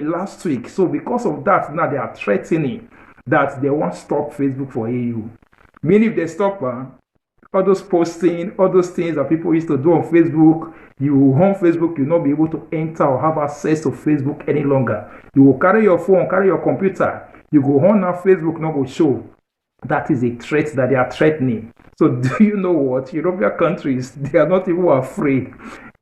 last week. So because of that, now they are threatening that they won't stop Facebook for EU. Meaning if they stop all those posting, all those things that people used to do on Facebook, you on Facebook, you'll not be able to enter or have access to Facebook any longer. You will carry your phone, carry your computer, you go on now, Facebook not go show. That is a threat that they are threatening. So do you know what? European countries, they are not even afraid.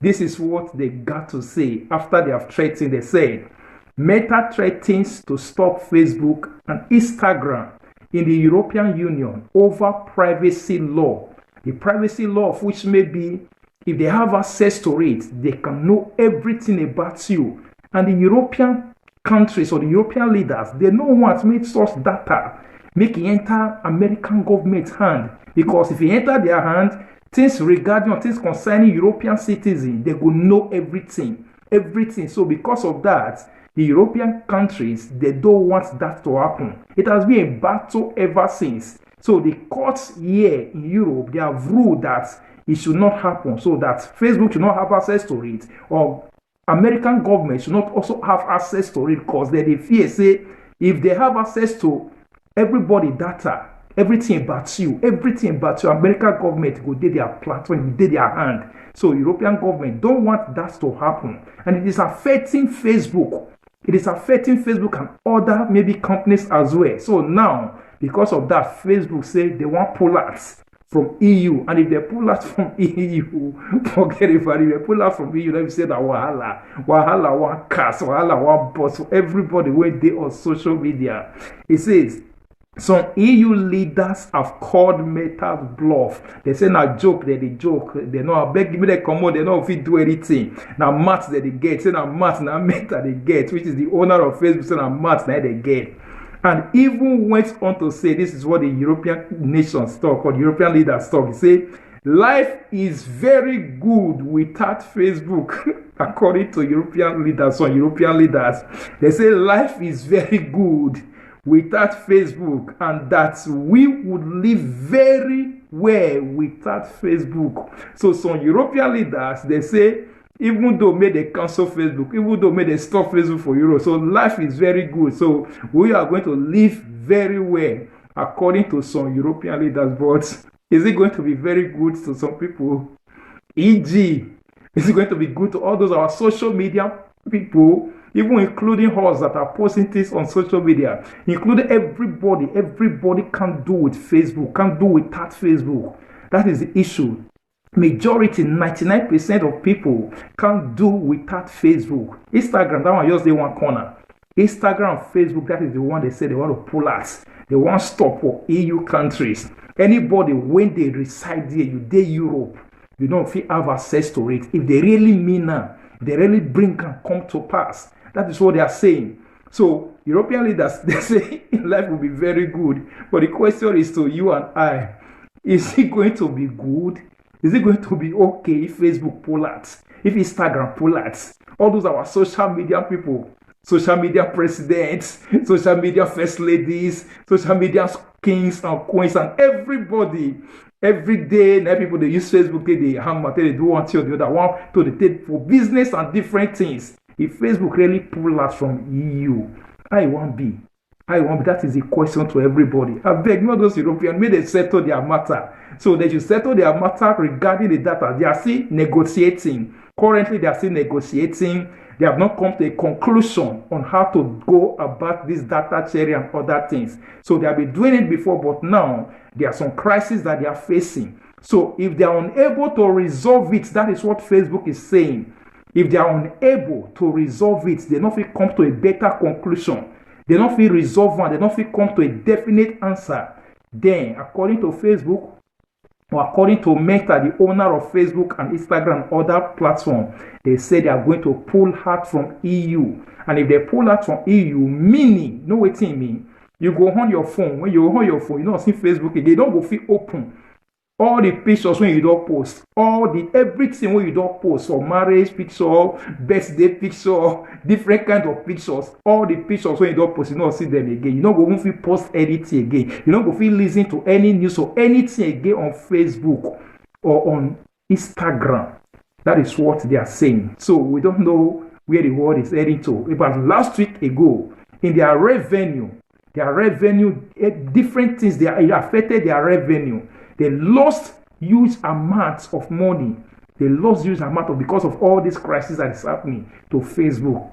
This is what they got to say after they have threatened. They said, Meta threatens to stop Facebook and Instagram in the European Union over privacy law. The privacy law of which may be, if they have access to it, they can know everything about you. And the European countries or the European leaders, they don't want to make such data make it enter American government's hand. Because if it enter their hand, things regarding or things concerning European citizens, they will know everything. Everything. So because of that, the European countries, they don't want that to happen. It has been a battle ever since. So the courts here in Europe, they have ruled that it should not happen, so that Facebook should not have access to it, or American government should not also have access to it, because they fear, say, if they have access to everybody data, everything about you, American government will do their platform, will do their hand. So European government don't want that to happen. And it is affecting Facebook. It is affecting Facebook and other maybe companies as well. So now, because of that, Facebook say they want pull out from EU. And if they pull out from EU, forget about it. If they pull out from EU, let me say that wahala, one cast, one boss. So everybody when they on social media. It says, some EU leaders have called Meta's bluff. They say na joke, they joke. They know beg give me the commode, they know if it do anything. Now Matt that they get, say na Matt na Meta they get, which is the owner of Facebook, say na Matt na they get. And even went on to say, this is what the European nations talk, or the European leaders talk. He say, life is very good without Facebook. According to European leaders, they say life is very good without Facebook, and that we would live very well without Facebook. So some European leaders, they say, even though may they cancel Facebook, even though may they stop Facebook for Europe, so life is very good. So we are going to live very well, according to some European leaders. But is it going to be very good to some people? E.g., is it going to be good to all those our social media people, even including us that are posting things on social media, including everybody? Everybody can't do with Facebook, can't do without Facebook. That is the issue. Majority, 99% of people can't do without Facebook. Instagram, that one just the one corner. Instagram and Facebook, that is the one they say they want to pull out. They want to stop for EU countries. Anybody, when they reside there, you dey Europe, you don't feel have access to it. If they really mean now, they really bring and come to pass. That is what they are saying. So European leaders, they say life will be very good. But the question is to you and I, is it going to be good? Is it going to be okay if Facebook pull out? If Instagram pull out? All those are our social media people, social media presidents, social media first ladies, social media kings and queens, and everybody. Every day, now people they use Facebook, they hammer, they do one thing or the other one to the take for business and different things. If Facebook really pull out from EU, I won't be. That is the question to everybody. I beg, not those Europeans, may they settle their matter. So they should settle their matter regarding the data. They are still negotiating. Currently, they are still negotiating. They have not come to a conclusion on how to go about this data sharing and other things. So they have been doing it before, but now there are some crises that they are facing. So if they are unable to resolve it, that is what Facebook is saying. If they are unable to resolve it, they don't feel come to a better conclusion. They don't feel resolve one. They don't feel come to a definite answer. Then, according to Facebook, or according to Meta, the owner of Facebook and Instagram and other platforms, they say they are going to pull out from EU. And if they pull out from EU, meaning, know what it mean? You go on your phone. When you on your phone, you don't see Facebook again. They don't go feel open. All the pictures when you don't post, everything when you don't post, or marriage picture, birthday picture, different kind of pictures, all the pictures when you don't post, you don't see them again. You don't go feel post anything again. You don't go feel listen to any news or anything again on Facebook or on Instagram. That is what they are saying. So we don't know where the world is heading to. About last week ago, in their revenue, different things, it affected their revenue. They lost huge amounts of money. Because of all this crisis that is happening to Facebook.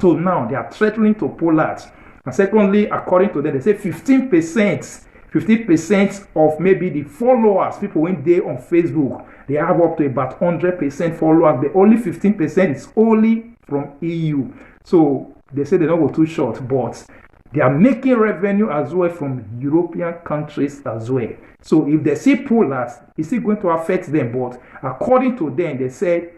So now they are threatening to pull out. And secondly, according to them, they say 50% of maybe the followers, people went there on Facebook, they have up to about 100% followers, but only 15% is only from EU. So they say they don't go too short, but they are making revenue as well from European countries as well. So if they see pull out, it's still going to affect them. But according to them, they said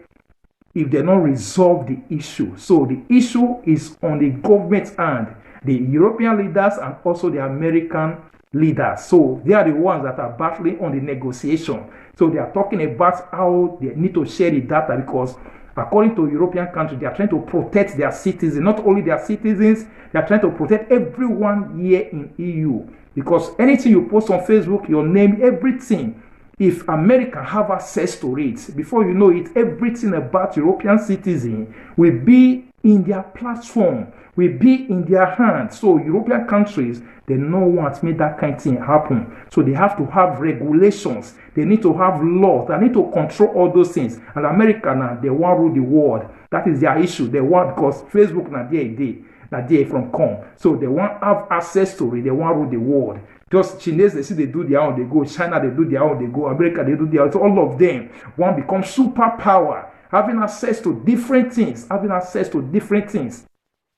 if they don't resolve the issue. So the issue is on the government's hand, the European leaders and also the American leaders. So they are the ones that are battling on the negotiation. So they are talking about how they need to share the data, because according to European countries, they are trying to protect their citizens. Not only their citizens, they are trying to protect everyone here in EU. Because anything you post on Facebook, your name, everything, if America have access to it, before you know it, everything about European citizens will be in their platform, will be in their hands. So European countries, they don't want to make that kind of thing happen. So they have to have regulations. They need to have laws. They need to control all those things. And America now, they want to rule the world. That is their issue. They want, because Facebook now they from come. So they want to have access to it. They want to rule the world. Just Chinese, they see they do their own, they go. China, they do their own, they go. America, they do their own. So all of them want to become superpower, having access to different things,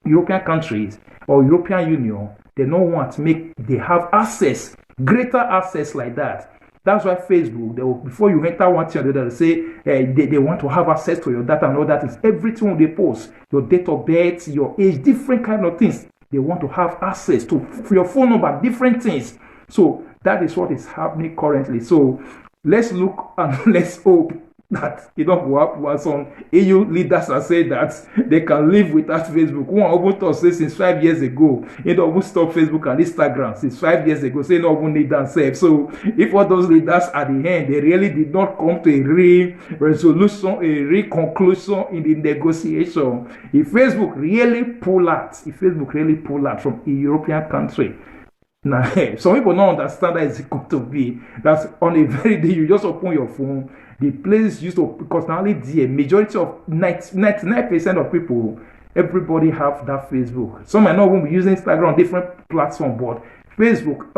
European countries or European Union, they don't want to they have access, greater access like that. That's why Facebook, before you enter one thing or the other, they say they want to have access to your data and all that is everything they post, your date of birth, your age, different kind of things. They want to have access to your phone number, different things. So that is what is happening currently. So let's look and let's hope that some EU leaders are saying that they can live without Facebook. One of us say since 5 years ago, they don't stop Facebook and Instagram since 5 years ago, say no one need themselves. So if all those leaders at the end, they really did not come to a real resolution, a real conclusion in the negotiation. If Facebook really pull out from a European country, now, some people don't understand that it's going to be. That's on a very day you just open your phone. The place used to, because now the majority of 99% of people, everybody have that Facebook. Some might not even be using Instagram on different platforms, but Facebook,